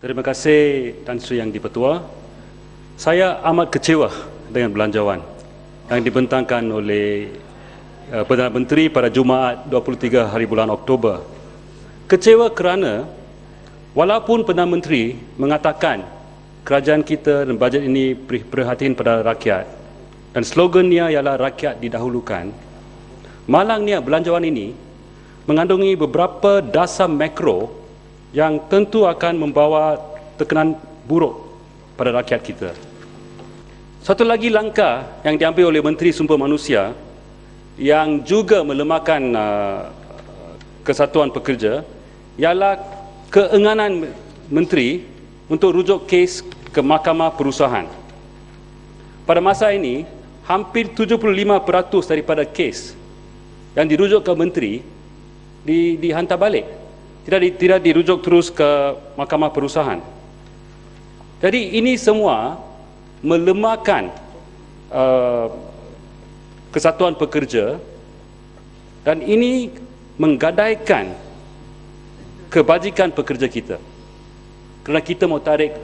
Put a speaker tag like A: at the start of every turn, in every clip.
A: Terima kasih Tan Sri Yang di-Pertua. Saya amat kecewa dengan belanjawan yang dibentangkan oleh Perdana Menteri pada Jumaat 23 hari bulan Oktober. Kecewa kerana walaupun Perdana Menteri mengatakan kerajaan kita dan bajet ini perhatian pada rakyat dan slogannya ialah rakyat didahulukan, malangnya belanjawan ini mengandungi beberapa dasar makro yang tentu akan membawa tekanan buruk pada rakyat kita. Satu lagi langkah yang diambil oleh Menteri Sumber Manusia yang juga melemahkan kesatuan pekerja ialah keenganan Menteri untuk rujuk kes ke Mahkamah Perusahaan. Pada masa ini, hampir 75% daripada kes yang dirujuk ke Menteri dihantar balik. Tidak dirujuk terus ke Mahkamah Perusahaan. Jadi ini semua melemahkan kesatuan pekerja dan ini menggadaikan kebajikan pekerja kita. Kerana kita mau tarik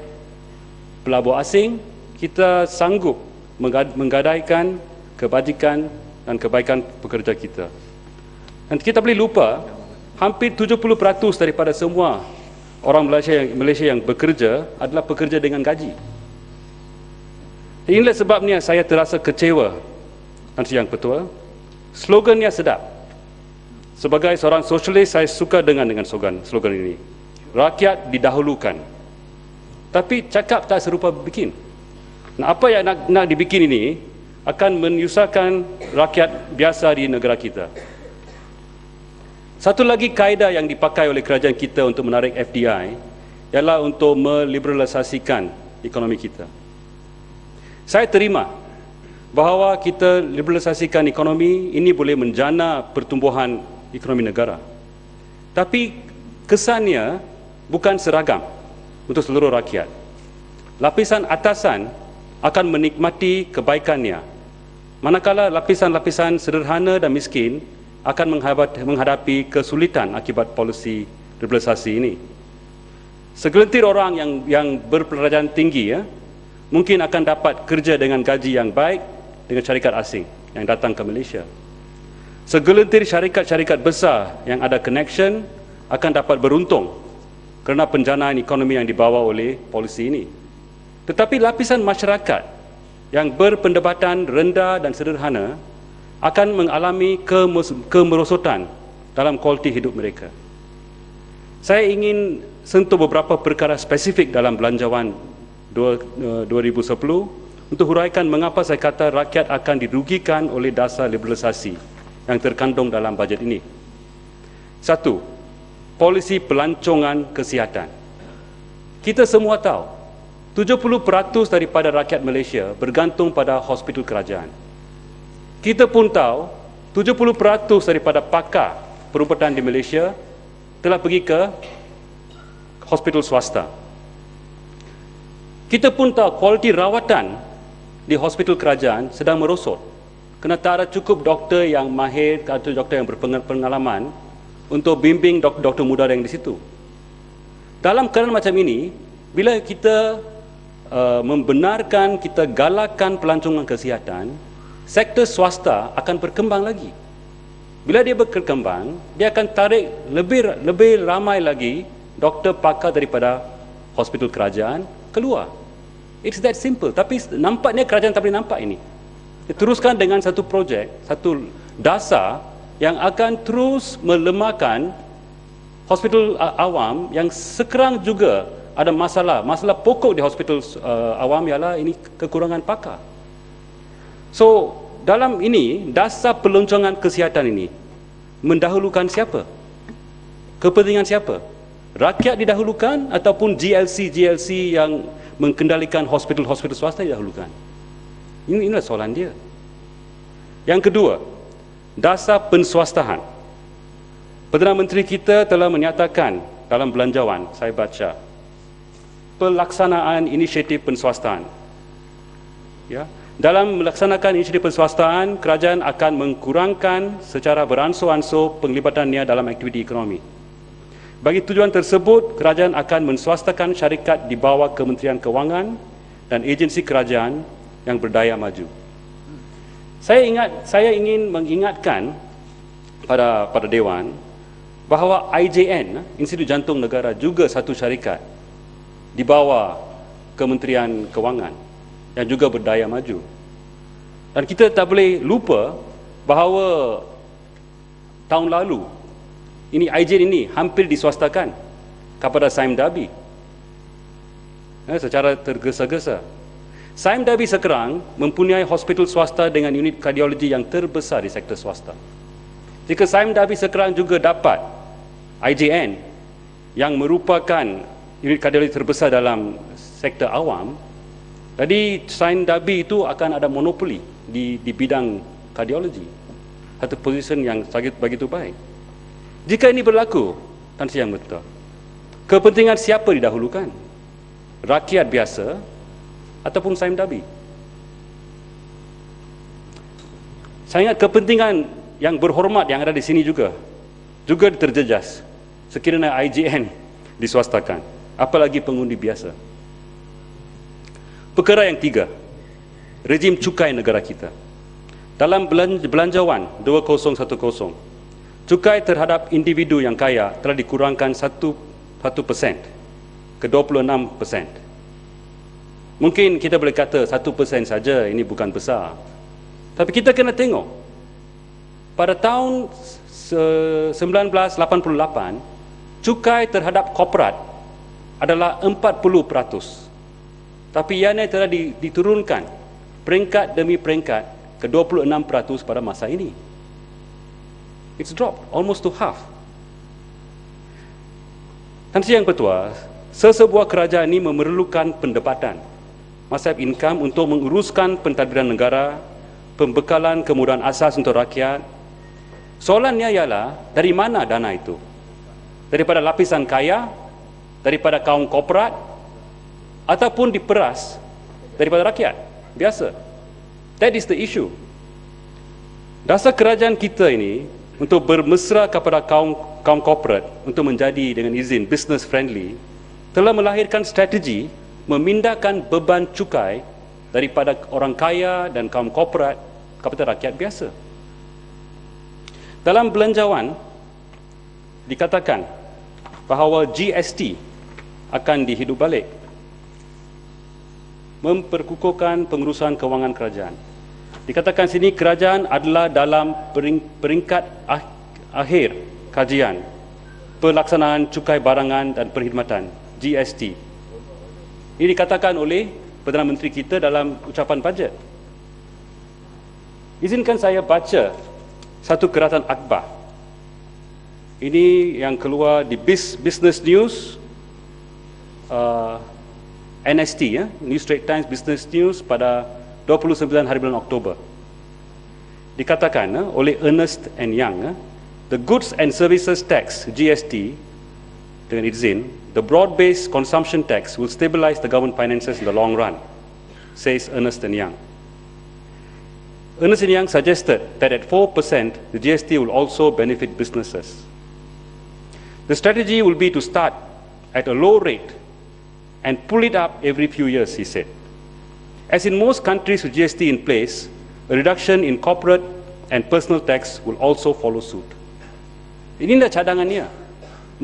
A: pelabur asing, kita sanggup menggadaikan kebajikan dan kebaikan pekerja kita. Dan kita boleh lupa, hampir 70% daripada semua orang Malaysia yang bekerja adalah pekerja dengan gaji. Inilah sebabnya saya terasa kecewa, Tan Sri Yang Pertua. Slogannya sedap. Sebagai seorang sosialis, saya suka dengan slogan ini. Rakyat didahulukan. Tapi cakap tak serupa bikin. Nah, apa yang nak dibikin ini akan menyusahkan rakyat biasa di negara kita. Satu lagi kaedah yang dipakai oleh kerajaan kita untuk menarik FDI ialah untuk meliberalisasikan ekonomi kita. Saya terima bahawa kita liberalisasikan ekonomi ini boleh menjana pertumbuhan ekonomi negara. Tapi kesannya bukan seragam untuk seluruh rakyat. Lapisan atasan akan menikmati kebaikannya, manakala lapisan-lapisan sederhana dan miskin akan menghadapi kesulitan akibat polisi liberalisasi ini. Segelintir orang yang berpelajaran tinggi mungkin akan dapat kerja dengan gaji yang baik dengan syarikat asing yang datang ke Malaysia. Segelintir syarikat-syarikat besar yang ada connection akan dapat beruntung kerana penjanaan ekonomi yang dibawa oleh polisi ini. Tetapi lapisan masyarakat yang berpendapatan rendah dan sederhana akan mengalami kemerosotan dalam kualiti hidup mereka. Saya ingin sentuh beberapa perkara spesifik dalam belanjawan 2010 untuk huraikan mengapa saya kata rakyat akan dirugikan oleh dasar liberalisasi yang terkandung dalam bajet ini. Satu, polisi pelancongan kesihatan. Kita semua tahu 70% daripada rakyat Malaysia bergantung pada hospital kerajaan. Kita pun tahu 70% daripada pakar perubatan di Malaysia telah pergi ke hospital swasta. Kita pun tahu kualiti rawatan di hospital kerajaan sedang merosot kerana tak ada cukup doktor yang mahir atau doktor yang berpengalaman untuk bimbing doktor muda yang di situ. Dalam keadaan macam ini, bila kita membenarkan, kita galakkan pelancongan kesihatan, sektor swasta akan berkembang lagi. Bila dia berkembang, dia akan tarik lebih ramai lagi doktor pakar daripada hospital kerajaan keluar. It's that simple. Tapi nampaknya kerajaan tak boleh nampak ini. Dia teruskan dengan satu projek, satu dasar yang akan terus melemahkan hospital awam yang sekarang juga ada masalah. Masalah pokok di hospital awam ialah ini kekurangan pakar. So, dalam ini, dasar peloncongan kesihatan ini mendahulukan siapa? Kepentingan siapa? Rakyat didahulukan ataupun GLC yang mengendalikan hospital-hospital swasta didahulukan? Inilah soalan dia. Yang kedua, dasar penswastahan. Perdana Menteri kita telah menyatakan dalam belanjawan, saya baca, pelaksanaan inisiatif penswastaan. Ya, dalam melaksanakan inisiatif penswastaan, kerajaan akan mengkurangkan secara beransur-ansur penglibatannya dalam aktiviti ekonomi. Bagi tujuan tersebut, kerajaan akan menswastakan syarikat di bawah Kementerian Kewangan dan agensi kerajaan yang berdaya maju. Saya ingin mengingatkan pada Dewan bahawa IJN, Institut Jantung Negara, juga satu syarikat di bawah Kementerian Kewangan yang juga berdaya maju. Dan kita tak boleh lupa bahawa tahun lalu IJN ini hampir diswastakan kepada Sime Darby secara tergesa-gesa. Sime Darby sekarang mempunyai hospital swasta dengan unit kardiologi yang terbesar di sektor swasta. Jika Sime Darby sekarang juga dapat IJN yang merupakan unit kardiologi terbesar dalam sektor awam, jadi Sime Darby itu akan ada monopoli di bidang kardiologi. Satu position yang sangat begitu baik. Jika ini berlaku, Tan Sri Yang betul, kepentingan siapa didahulukan? Rakyat biasa ataupun Sime Darby? Saya ingat kepentingan yang berhormat yang ada di sini juga terjejas sekiranya IJN diswastakan, apalagi pengundi biasa. Perkara yang tiga, rejim cukai negara kita. Dalam Belanjawan 2010, cukai terhadap individu yang kaya telah dikurangkan 1% ke 26%. Mungkin kita boleh kata 1% saja, ini bukan besar. Tapi kita kena tengok, pada tahun 1988, cukai terhadap korporat adalah 40%. Tapi ianya telah diturunkan peringkat demi peringkat ke 26% pada masa ini. It's dropped almost to half. Tan Sri Yang Ketua, sesebuah kerajaan ini memerlukan pendapatan, masif income untuk menguruskan pentadbiran negara, pembekalan kemudahan asas untuk rakyat. Soalannya ialah, dari mana dana itu? Daripada lapisan kaya, daripada kaum korporat, ataupun diperas daripada rakyat biasa? That is the issue. Dasar kerajaan kita ini untuk bermesra kepada kaum korporat untuk menjadi dengan izin business friendly telah melahirkan strategi memindahkan beban cukai daripada orang kaya dan kaum korporat kepada rakyat biasa. Dalam Belanjawan dikatakan bahawa GST akan dihidup balik, memperkukuhkan pengurusan kewangan kerajaan. Dikatakan sini kerajaan adalah dalam peringkat akhir kajian pelaksanaan cukai barangan dan perkhidmatan GST. Ini dikatakan oleh Perdana Menteri kita dalam ucapan bajet. Izinkan saya baca satu keratan akhbar. Ini yang keluar di Business News, NST, New Straits Times Business News pada 29 hari bulan Oktober. Dikatakan oleh Ernst & Young, the Goods and Services Tax, GST, dengan izin, the broad-based consumption tax will stabilize the government finances in the long run, says Ernst & Young. Ernst & Young suggested that at 4%, the GST will also benefit businesses. The strategy will be to start at a low rate and pull it up every few years, he said. As in most countries with GST in place, a reduction in corporate and personal tax will also follow suit. Ini adalah cadangannya,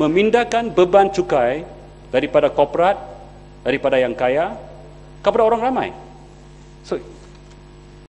A: memindahkan beban cukai daripada korporat, daripada yang kaya, kepada orang ramai. So